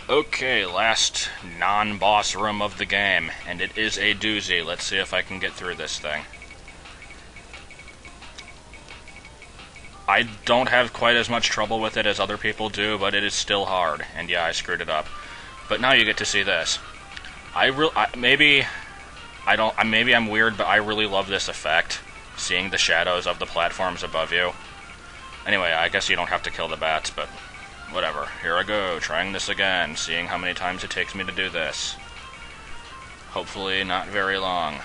Okay, last non-boss room of the game, and it is a doozy. Let's see if I can get through this thing. I don't have quite as much trouble with it as other people do, but it is still hard, and yeah, I screwed it up. But now you get to see this. Maybe I'm weird, but I really love this effect, seeing the shadows of the platforms above you. Anyway, I guess you don't have to kill the bats, but whatever. Here I go, trying this again, seeing how many times it takes me to do this. Hopefully not very long.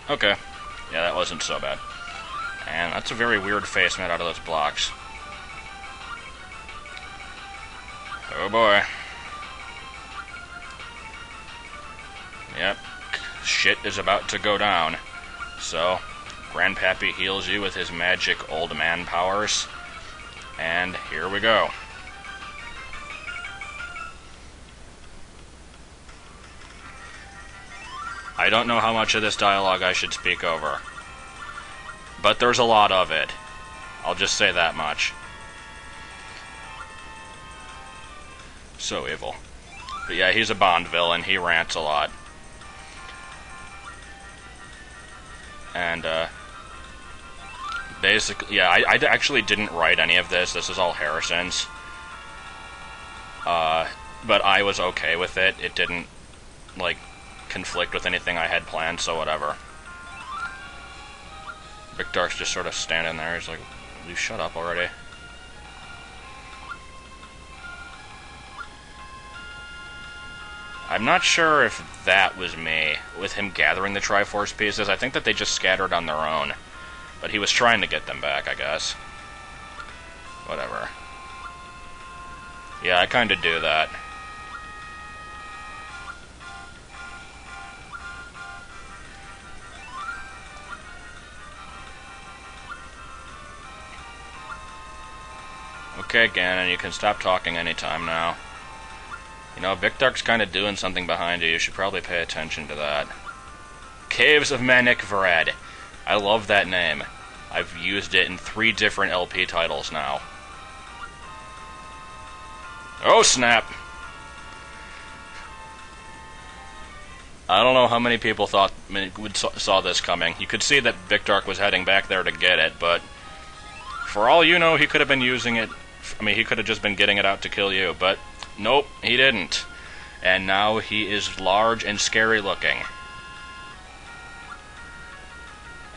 Okay. Yeah, that wasn't so bad. And that's a very weird face made out of those blocks. Oh boy. Yep. Shit is about to go down. So, Grandpappy heals you with his magic old man powers. And here we go. I don't know how much of this dialogue I should speak over, but there's a lot of it. I'll just say that much. So evil. But yeah, he's a Bond villain. He rants a lot. And, basically, yeah, I actually didn't write any of this. This is all Harrison's. But I was okay with it. It didn't, like, conflict with anything I had planned, so whatever. Bikdark's just sort of standing there. He's like, will you shut up already? I'm not sure if that was me, with him gathering the Triforce pieces. I think that they just scattered on their own. But he was trying to get them back, I guess. Whatever. Yeah, I kinda do that. Okay, Ganon, you can stop talking anytime now. You know, Bikdark's kinda doing something behind you. You should probably pay attention to that. Caves of Manikvarad. I love that name. I've used it in 3 different LP titles now. Oh, snap! I don't know how many people saw this coming. You could see that Bikdark was heading back there to get it, but for all you know, he could have been using it. I mean, he could have just been getting it out to kill you, but nope, he didn't. And now he is large and scary looking.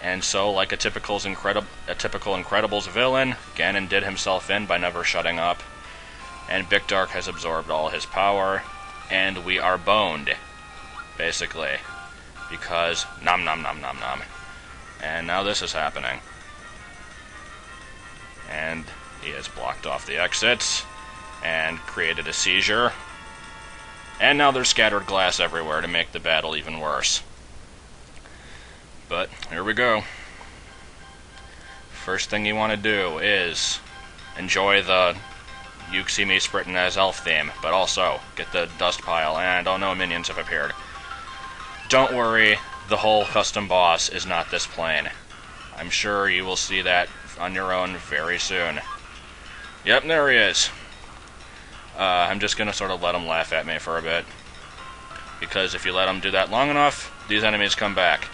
And so, like a typical Incredibles villain, Ganon did himself in by never shutting up. And Bikdark has absorbed all his power, and we are boned, basically. Because nom nom nom nom nom. And now this is happening. And he has blocked off the exits, and created a seizure. And now there's scattered glass everywhere to make the battle even worse. But, here we go. First thing you want to do is enjoy the You See Me Sprittin' as Elf theme, but also get the dust pile, and oh no, minions have appeared. Don't worry, the whole custom boss is not this plane. I'm sure you will see that on your own very soon. Yep, there he is. I'm just gonna sort of let him laugh at me for a bit, because if you let him do that long enough, these enemies come back.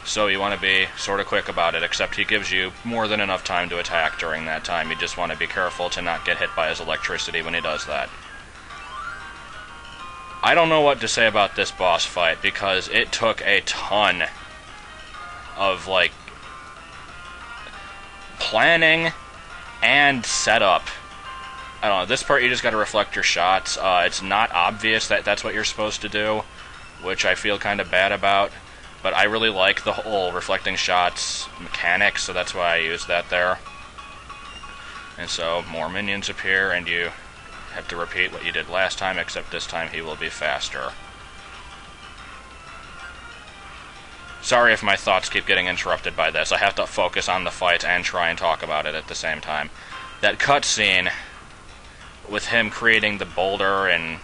So you want to be sort of quick about it, except he gives you more than enough time to attack during that time. You just want to be careful to not get hit by his electricity when he does that. I don't know what to say about this boss fight, because it took a ton of, like, planning and setup. I don't know, this part you just gotta reflect your shots. It's not obvious that that's what you're supposed to do, which I feel kind of bad about. But I really like the whole reflecting shots mechanic, so that's why I used that there. And so, more minions appear, and you have to repeat what you did last time, except this time he will be faster. Sorry if my thoughts keep getting interrupted by this. I have to focus on the fight and try and talk about it at the same time. That cutscene with him creating the boulder and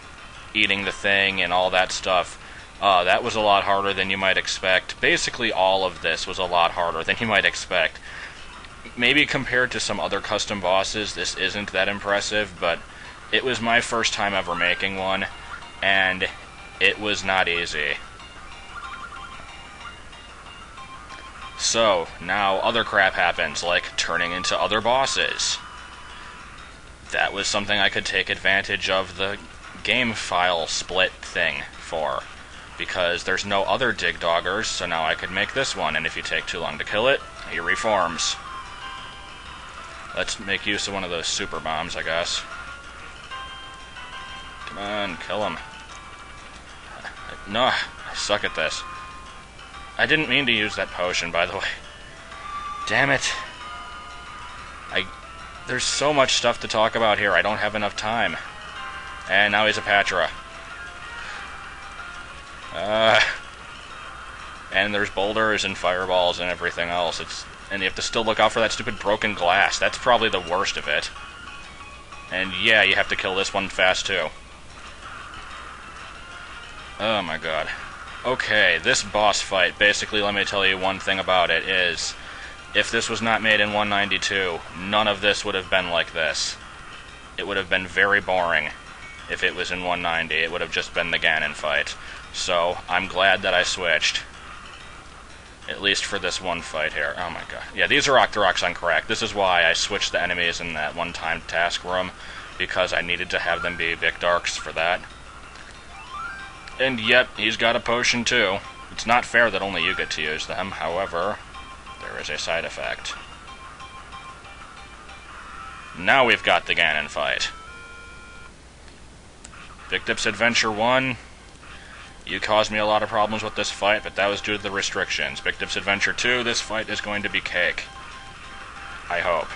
eating the thing and all that stuff, that was a lot harder than you might expect. Basically, all of this was a lot harder than you might expect. Maybe compared to some other custom bosses, this isn't that impressive, but It was my first time ever making one, and it was not easy. So, now other crap happens, like turning into other bosses. That was something I could take advantage of the game file split thing for, because there's no other dig doggers, so now I could make this one, and if you take too long to kill it, he reforms. Let's make use of one of those super bombs, I guess. Come on, kill him. No, I suck at this. I didn't mean to use that potion, by the way. Damn it. There's so much stuff to talk about here, I don't have enough time. And now he's a Patra. And there's boulders and fireballs and everything else. And you have to still look out for that stupid broken glass. That's probably the worst of it. And yeah, you have to kill this one fast too. Oh my god. Okay, this boss fight, basically let me tell you one thing about it, is if this was not made in 192, none of this would have been like this. It would have been very boring if it was in 190. It would have just been the Ganon fight. So, I'm glad that I switched. At least for this one fight here. Oh my god. Yeah, these are Octoroks on crack. This is why I switched the enemies in that one-time task room, because I needed to have them be Bikdarks for that. And yep, he's got a potion too. It's not fair that only you get to use them, however, there is a side effect. Now we've got the Ganon fight. Bikdip's Adventure 1, you caused me a lot of problems with this fight, but that was due to the restrictions. Bikdip's Adventure 2, this fight is going to be cake. I hope.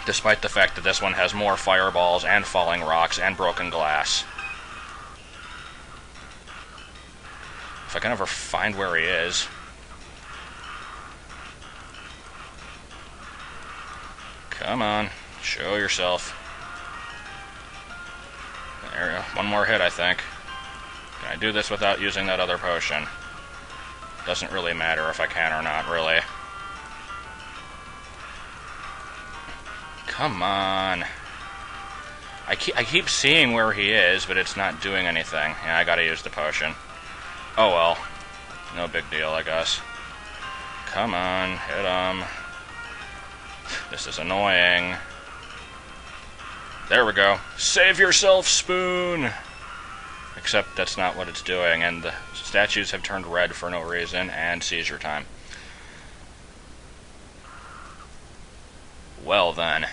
Despite the fact that this one has more fireballs and falling rocks and broken glass. If I can ever find where he is. Come on, show yourself. There we go. One more hit, I think. Can I do this without using that other potion? Doesn't really matter if I can or not, really. Come on. I keep seeing where he is, but it's not doing anything. Yeah, I gotta use the potion. Oh well. No big deal, I guess. Come on, hit him. This is annoying. There we go. Save yourself, spoon! Except that's not what it's doing, and the statues have turned red for no reason, and seizure time. Well then.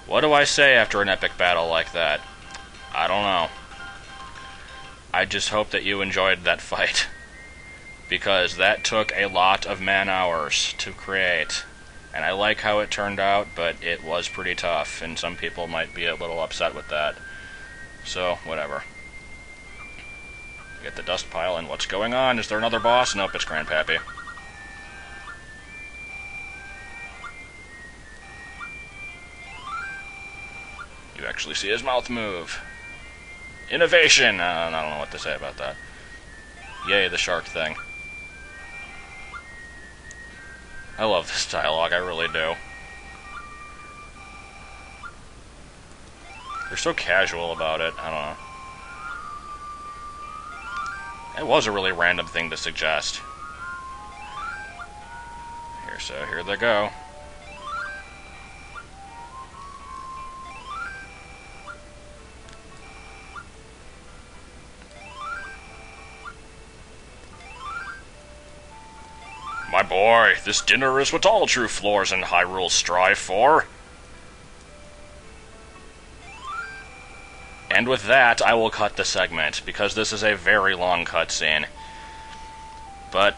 What do I say after an epic battle like that? I don't know. I just hope that you enjoyed that fight. Because that took a lot of man-hours to create. And I like how it turned out, but it was pretty tough, and some people might be a little upset with that. So, whatever. Get the dust pile, and what's going on? Is there another boss? Nope, it's Grandpappy. You actually see his mouth move. Innovation! I don't know what to say about that. Yay, the shark thing. I love this dialogue, I really do. They're so casual about it, I don't know. It was a really random thing to suggest. Here they go. My boy, this dinner is what all true floors in Hyrule strive for. And with that, I will cut the segment, because this is a very long cutscene. But,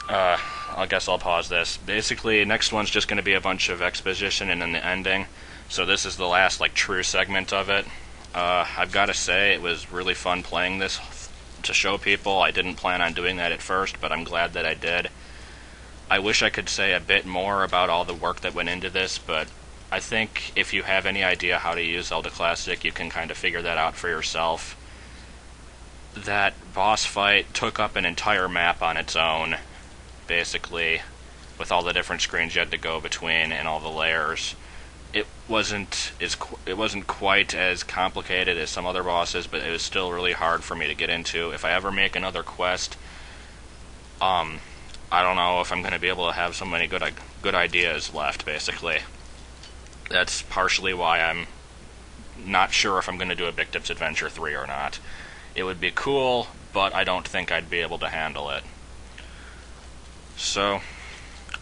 I guess I'll pause this. Basically, next one's just going to be a bunch of exposition and then the ending. So this is the last, true segment of it. I've got to say, it was really fun playing this to show people. I didn't plan on doing that at first, but I'm glad that I did. I wish I could say a bit more about all the work that went into this, but I think if you have any idea how to use Zelda Classic, you can kind of figure that out for yourself. That boss fight took up an entire map on its own, basically, with all the different screens you had to go between and all the layers. it wasn't quite as complicated as some other bosses, but it was still really hard for me to get into. If I ever make another quest, I don't know if I'm going to be able to have so many good ideas left, basically. That's partially why I'm not sure if I'm going to do a Bikdip's Adventure 3 or not. It would be cool, but I don't think I'd be able to handle it. So,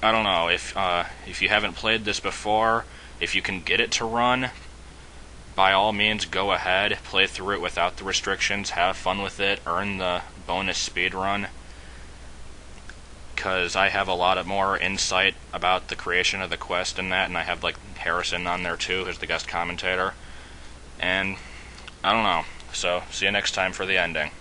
I don't know, if you haven't played this before, if you can get it to run, by all means go ahead, play through it without the restrictions, have fun with it, earn the bonus speed run. Because I have a lot of more insight about the creation of the quest and that, and I have like Harrison on there too, who's the guest commentator. And I don't know. So, see you next time for the ending.